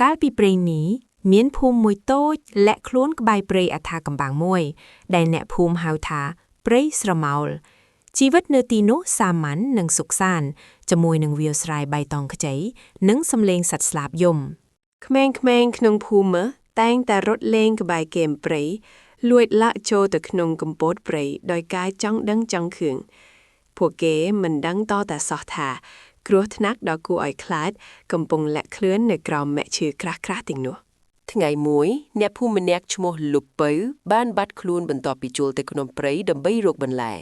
កាលពីព្រេងនេះមានភូមិមួយតូចและខ្លួនក្បែរព្រៃអថាកំបាំងមួយដែលអ្នកភូមិហៅថាព្រៃស្រមោលជីវិតនៅទីនោះសាមញ្ញនិងសុខសាន្តជាមួយនឹងវាលស្រែបៃតងខ្ចីនិងសំឡេងសត្វស្លាបយំក្មេងៗក្នុងភូមិតែងតែរត់លេងក្បែរគែមព្រៃលួចលាក់ចូលទៅក្នុងកំពតព្រៃដោយការចង់ដឹងចង់ឃើញពួកគេមិនដឹងតតែសោះថាគ្រោះថ្នាក់ដ៏គួរឲ្យខ្លាចកំពុងលាក់ខ្លួននៅក្រោមមែកឈើក្រាស់ៗទាំងនោះថ្ងៃមួយអ្នកភូមិម្នាក់ឈ្មោះលុបពៅបានបាត់ខ្លួនបន្ទាប់ពីចូលទៅក្នុងព្រៃដើម្បីរកបន្លែ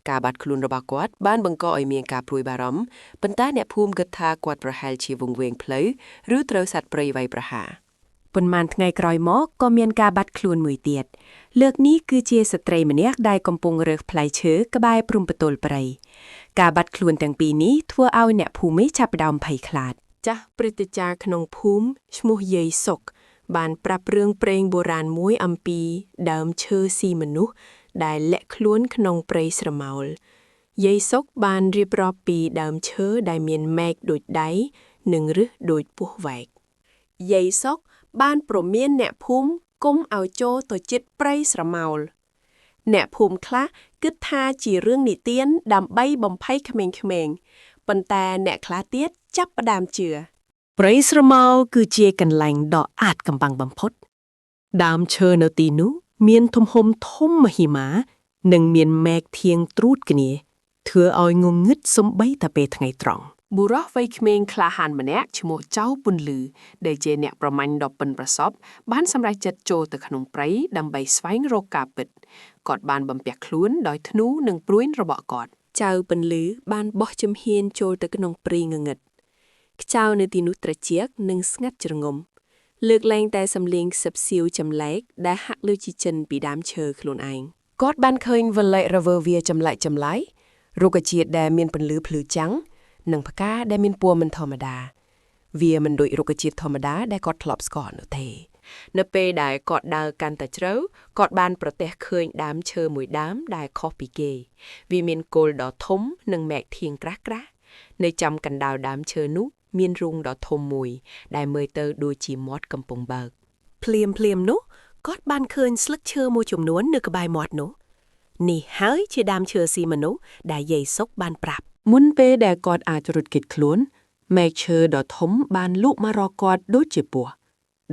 ការបាត់ខ្លួនរបស់គាត់បានបង្កឲ្យមានការព្រួយបារម្ភប៉ុន្តែអ្នកភូមិគិតថាគាត់ប្រហែលជាវង្វេងផ្លូវឬត្រូវសត្វព្រៃវាយប្រហារប៉ុន្មានថ្ងៃក្រោយមកក៏មានការបាត់ខ្លួនមួយទៀតលើកនេះគឺជាស្ត្រីម្នាក់ដែលកំពុងរើសផ្លែឈើក្បែរព្រំប្រទល់ព្រៃការបាត់ខ្លួនទាំងពីរនេះធ្វើឲ្យអ្នកភូមិចាប់ផ្ដើមភ័យខ្លាចចាស់ព្រឹទ្ធាចារ្យក្នុងភូមិឈ្មោះយាយសុកបានប្រាប់រឿងព្រេងបុរាណមួយអំពីដើមឈើស៊ីមនុស្សដែលលាក់ខ្លួនក្នុងព្រៃស្រមោលយាយសុកបានរៀបរាប់ពីដើមឈើដែលមានមែកដូចដៃនិងឫសដូចពស់វែកយាយសុកបានព្រមានអ្នកភូមិកុំឲ្យចូលទៅជិតព្រៃស្រមោលអ្នកភូមិខ្លះគិតថាជារឿងនិទានដើម្បីបំភ័យក្មេងៗប៉ុន្តែអ្នកខ្លះទៀតចាប់ផ្ដើមជឿព្រៃស្រមោលគឺជាកន្លែងដ៏អាថ៌កំបាំងបំផុតដើមឈើនៅទីនោះមានទំហំធំមហិមានិងមានមែកធៀងត្រួតគ្នាធ្វើឲ្យងងឹតសំបីតែពេលថ្ងៃត្រង់បុរសវ័យក្មេងក្លាហានម្នាក់ឈ្មោះចៅពន្លឺដែលជាអ្នកប្រមាញ់ដ៏ប៉ិនប្រសប់បានសម្រេចចិត្តចូលទៅក្នុងព្រៃដើម្បីស្វែងរកការពិតគាត់បានបំពាក់ខ្លួនដោយធ្នូនិងព្រួយរបស់គាត់ចៅពន្លឺបានបោះជំហានចូលទៅក្នុងព្រៃងងឹតខ្យល់នៅទីនោះត្រជាក់និងស្ងាត់ជ្រងំលើកលែងតែសំឡេងសិបសៀវចម្លែកដែលហាក់ដូចជាចិនពីដើមឈើខ្លួនឯងគាត់បានឃើញវលែករវើវាចម្លែកចម្លែករុក្ខជាតិដែលមានពន្លឺភ្លឺចាំងនិងផ្កាដែលមានពណ៌មិនធម្មតាវាមិនដូចរុក្ខជាតិធម្មតាដែលគាត់ធ្លាប់ស្គាល់នោះទេនៅពេលដែលគាត់ដើរកាន់តែជ្រៅគាត់បានប្រទះឃើញដើមឈើមួយដើមដែលខុសពីគេវាមានគល់ដ៏ធំនិងមែកធៀងក្រាស់ៗនៅចំកណ្ដាលដើមឈើនោះមានរូងដ៏ធំមួយដែលមើលទៅដូចជាមាត់កំពុងបើកភ្លាមនោះគាត់បានឃើញស្លឹកឈើមួយចំនួននៅក្បែរមាត់នោះនេះហើយជាដើមឈើស៊ីមនុស្សដែលយាយសុកបានប្រាប់មុនពេលដែលគាត់អាចរត់គេចខ្លួនមែកឈើដ៏ធំបានលូកមករកគាត់ដូចជាពស់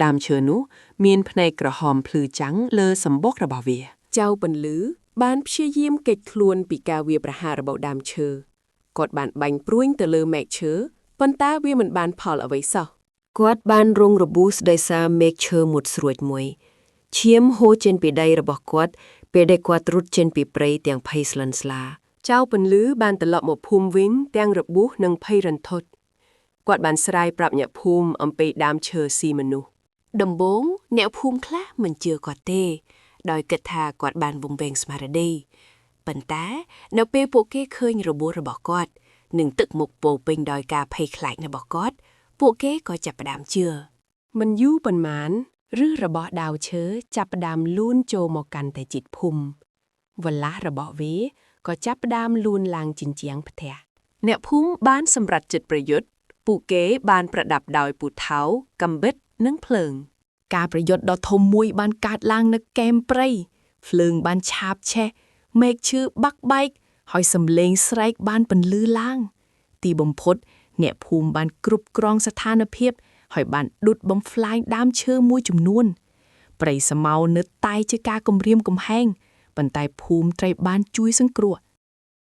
ដើមឈើនោះមានភ្នែកក្រហមភ្លឺចាំងលើសម្បុករបស់វាចៅពន្លឺបានព្យាយាមគេចខ្លួនពីការវាយប្រហាររបស់ដើមឈើគាត់បានបាញ់ព្រួញទៅលើមែកឈើប៉ុន្តែវាមិនបានផលអ្វីសោះគាត់បានរងរបួសដោយសារមែកឈើមុតស្រួចមួយឈាមហូរចេញពីដៃរបស់គាត់ពេលដែលគាត់រត់ចេញពីព្រៃទាំងភ័យស្លន់ស្លាចៅពន្លឺបានត្រឡប់មកភូមិវិញទាំងរបួសនិងភ័យរន្ធត់គាត់បានស្រាយប្រាប់អ្នកភូមិអំពីដើមឈើស៊ីមនុស្សដំបូងអ្នកភូមិខ្លះមិនជឿគាត់ទេដោយគិតថាគាត់បានវង្វេងស្មារតីប៉ុន្តែនៅពេលពួកគេឃើញរបួសរបស់គាត់និងទឹកមុខពោពេញដោយការភ័យខ្លាចរបស់គាត់ពួកគេក៏ចាប់ផ្ដើមជឿមិនយូរប៉ុន្មានឬរបស់ដាវឈើចាប់ផ្ដើមលូនចូលមកកាន់តែជិតភូមិវលាស់របស់វាក៏ចាប់ផ្ដើមលូនឡើងជញ្ជាំងផ្ទះអ្នកភូមិបានសម្រេចចិត្តប្រយុទ្ធពួកគេបានប្រដាប់ដោយពូថៅកាំបិតនិងភ្លើងការប្រយុទ្ធដ៏ធំមួយបានកើតឡើងនៅគែមព្រៃភ្លើងបានឆាបឆេះមែកឈើបាក់បែកហើយសំឡេងស្រែកបានពន្លឺឡើងទីបំផុតអ្នកភូមិបានគ្រប់គ្រងស្ថានភាពហើយបានដុតបំផ្លាញដើមឈើមួយចំនួនព្រៃស្រមោលនៅតែជាការគំរាមកំហែងប៉ុន្តែភូមិត្រូវបានជួយសង្គ្រោះ